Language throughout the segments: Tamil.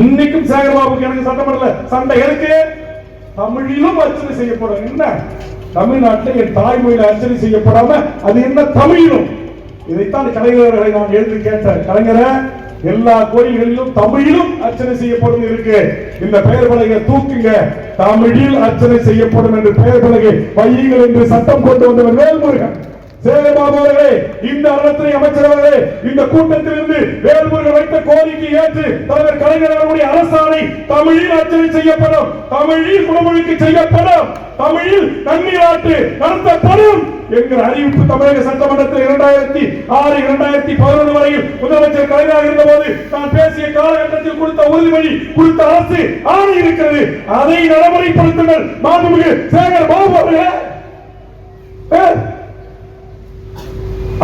இன்னைக்கும் சேகர்பாபுக்கு எனக்கு சட்டமன்ற சண்டை எதுக்கு? தமிழிலும் அர்ச்சனை செய்யப்படும். என்ன தமிழ்நாட்டில் என் தாய்மொழியில் அர்ச்சனை செய்யப்படாம அது என்ன தமிழிலும்? இதைத்தான் கலைஞர்களை நான் எழுதி கேட்டேன். கலைஞரை எல்லா கோயில்களிலும் தமிழிலும் அர்ச்சனை செய்யப்படும் இருக்கு. இந்த பெயர் பலகை தூக்குங்க, தமிழில் அர்ச்சனை செய்யப்படும் என்று பெயர் பலகை வையுங்கள் என்று சட்டம் கொண்டு வந்தவர் வேல்முருகன். சேகர்பாபு அவர்களே, இந்த அறத்துறை அமைச்சர் அவர்களே, இந்த கூட்டத்திலிருந்து வேல்முருகன் வைத்த கோரிக்கை ஏற்று தலைவர் கலைஞர் அவர்களுடைய அரசாணை தமிழில் அர்ச்சனை செய்யப்படும், தமிழில் குடமுழுக்கு செய்யப்படும், தமிழில் தண்ணீராட்டு நடத்தப்படும் என்கிற அறிவிப்பு தமிழக சட்டமன்றத்தில் 2006 2011 வரையில் முதலமைச்சர் கலைஞராக இருந்த போது நான் பேசிய காலகட்டத்தில் கொடுத்த உறுதிமொழி, கொடுத்த அரசு ஆணை இருக்கிறது. அதை நடைமுறைப்படுத்துங்கள் மாண்புமிகு சேகர்பாபு அவர்களே.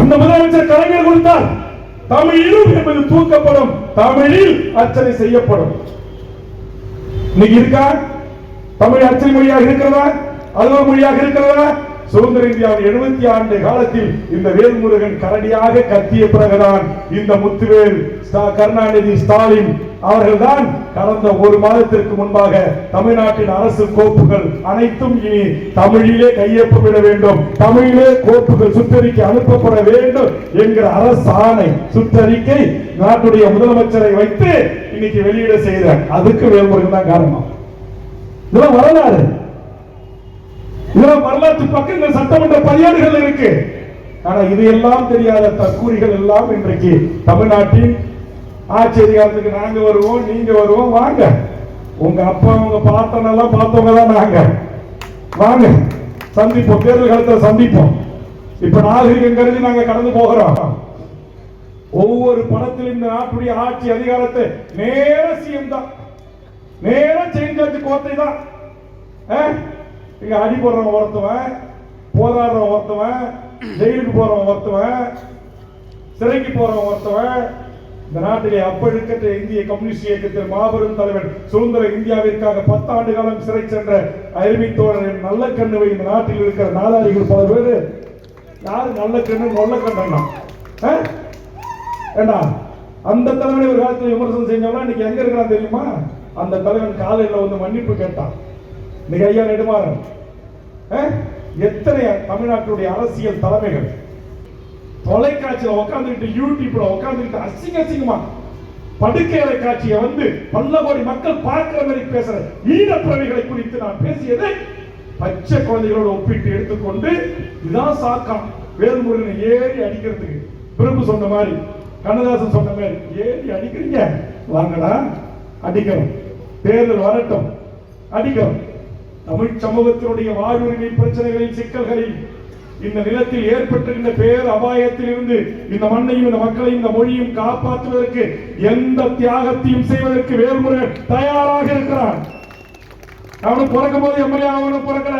அந்த முதலமைச்சர் கலைஞர் கொடுத்தார். தமிழிலும் என்பது தூக்கப்படும், தமிழில் அர்ச்சனை செய்யப்படும். இன்னைக்கு இருக்கா? தமிழ் அர்ச்சனை மொழியாக இருக்கிறதா? அலுவல் மொழியாக இருக்கிறதா? சுதந்திர இந்தியாவின் 70 ஆண்டு காலத்தில் இந்த வேல்முருகன் கரடியாக கத்திய பிறகுதான் இந்த முத்துவேல் கருணாநிதி ஸ்டாலின் அவர்கள்தான் கடந்த ஒரு மாதத்திற்கு முன்பாக தமிழ்நாட்டின் அரசு கோப்புகள் அனைத்தும் இனி தமிழிலே கையொப்பமிட வேண்டும், தமிழிலே கோப்புகள் சுற்றறிக்கை அனுப்பப்பட வேண்டும் என்கிற அரசாணை சுற்றறிக்கை நாட்டுடைய முதலமைச்சரை வைத்து இன்னைக்கு வெளியிட செய்தார். அதுக்கு வேல்முருகன் தான் காரணம். இதெல்லாம் வரலாறு, இதெல்லாம் வரலாற்று பக்கங்கள் சட்டமன்ற பதிவேடுகள் இருக்கு. ஆனா இதையெல்லாம் தெரியாத தற்கூரிகள் எல்லாம் இன்றைக்கு தமிழ்நாட்டின் ஆட்சி அதிகாரத்துக்கு நாங்க வருவோம், நீங்க வருவோம், வாங்க, உங்க அப்பா உங்க பாட்டனெல்லாம் பார்த்தவங்க தான் நாங்க, வாங்க சந்திப்போம், தேர்தல் காலத்தில் சந்திப்போம். இப்ப நாகரிகம் கருதி நாங்க கடந்து போகிறோம். ஒவ்வொரு படத்திலும் இந்த நாட்டுடைய ஆட்சி அதிகாரத்தை நேர சிஎம் தான், நேர சேஞ்சாச்சு கோட்டை தான். இங்க அடி போடுறவன் ஒருத்தவன், போராடுறவன் ஒருத்தவன், ஜெயிலுக்கு போறவன் ஒருத்தவன், சிறைக்கு போறவன் ஒருத்தவன். இந்த நாட்டிலே அப்பழுக்கற்ற இந்திய கம்யூனிஸ்ட் இயக்கத்தில் மாபெரும் தலைவர் சுதந்திர இந்தியாவிற்காக 10 ஆண்டு காலம் சிறை சென்ற அருமை தோழர் நல்ல கண்ணுவை இந்த நாட்டில் இருக்கிற நாதாரிகள் பல பேரு யாரு நல்ல கண்ணு நொல்ல கண்ணா ஏண்டா அந்த தலைவனை ஒரு காலத்தில் விமர்சனம் செஞ்சவனா இன்னைக்கு எங்க இருக்கிறான் தெரியுமா? அந்த தலைவன் காலையில் வந்து மன்னிப்பு கேட்டான். இன்னைக்கு ஐயா நெடுமாறன், எத்தனை தமிழ்நாட்டுடைய அரசியல் தலைமைகள் தொலைக்காட்சியில் உட்கார்ந்துட்டு யூடியூப்ல உட்கார்ந்துட்டு அசிங்க அசிங்கமா படுக்கையறை காட்சியை வந்து பல கோடி மக்கள் பார்க்கிற மாதிரி பேசுற ஈனப்பிரவிகளை குறித்து நான் பேசியதை பச்சை குழந்தைகளோடு ஒப்பிட்டு எடுத்துக்கொண்டு இதான் சாக்கம் வேல்முருகனை ஏறி அடிக்கிறதுக்கு பிரபு சொன்ன மாதிரி, கண்ணதாசன் சொன்ன மாதிரி ஏறி அடிக்கிறீங்க, வாங்கடா அடிக்கிறோம், தேர்தல் வரட்டும் அடிக்கிறோம். தமிழ் சமூகத்தினுடைய வாழ்வுரிமை பிரச்சனைகளில் சிக்கல்களில் இந்த நிலத்தில் ஏற்பட்டிருக்கின்ற பேர் அபாயத்தில் இருந்து இந்த மண்ணையும் இந்த மக்களையும் இந்த மொழியும் காப்பாற்றுவதற்கு எந்த தியாகத்தையும் செய்வதற்கு வேல்முருகன் தயாராக இருக்கிறான். அவனு பிறக்கும் போது எம்எல்ஏ அவனு பிறக்கல,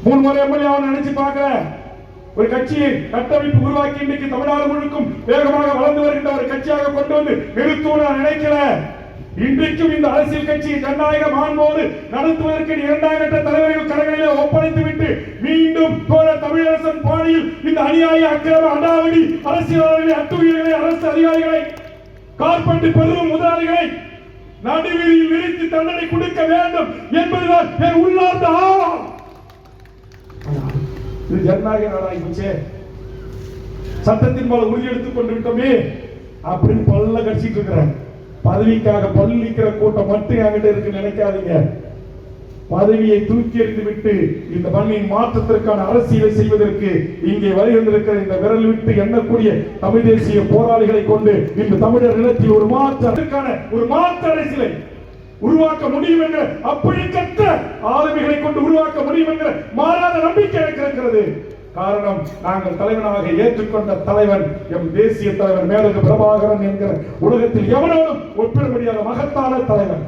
3 முறை எம்எல்ஏ அவன் நினைச்சு பார்க்கல. ஒரு கட்சியை கட்டமைப்பு உருவாக்கி இன்றைக்கு தமிழ்நாடு முழுக்கும் வேகமாக வளர்ந்து வருகின்ற ஒரு கட்சியாக கொண்டு வந்து நிறுத்துவோம் நான் நினைக்கல. இன்றைக்கும் இந்த அரசியல் கட்சி ஜனநாயக மாண்போடு நடத்துவதற்கு 2ஆம் கட்ட தலைவர்கள் கரங்களிலே ஒப்படைத்து விட்டு மீண்டும் தமிழரசன் பாணியில் இந்த அநியாய அக்கிரம அடாவடி அரசியல்வாதிகளை, அத்துமீறல்களை, அரசு அதிகாரிகளை, கார்பெட் பெரும் முதலாளிகளை நடுவீதியில் விரித்து தண்டனை கொடுக்க வேண்டும் என்பதுதான் என் உள்ளார்ந்த ஆவம். இது ஜனநாயக நாடாகி போச்சே, சட்டத்தின் மேல உறுதி எடுத்துக் கொண்டு விட்டோமே அப்படின்னு பல்ல கடிச்சிட்டு இருக்கிறேன். பதவிக்காக பள்ளிக்கிற கூட்டம் மட்டும் என்கிட்ட இருக்கு நினைக்காதீங்க. பதவியை தூக்கி எறிந்து விட்டு இந்த மண்ணின் மாற்றத்திற்கான அரசியலை செய்வதற்கு இங்கே வருகின்றிருக்கிற இந்த விரல் விட்டு எண்ணக்கூடிய தமிழ் தேசிய போராளிகளை கொண்டு இந்த தமிழர் நிலத்தில் ஒரு மாற்று அரசியலை உருவாக்க முடியும் என்ற அப்படிக்கற்ற ஆளுமைகளை கொண்டு உருவாக்க முடியும் என்ற மாறாத நம்பிக்கை எனக்கு இருக்கிறது. காரணம், நாங்கள் தலைவனாக ஏற்றுக்கொண்ட தலைவன் எம் தேசிய தலைவர் மேலக பிரபாகரன் என்கிற உலகத்தில் எவனோடும் ஒப்பிட முடியாத மகத்தான தலைவன்.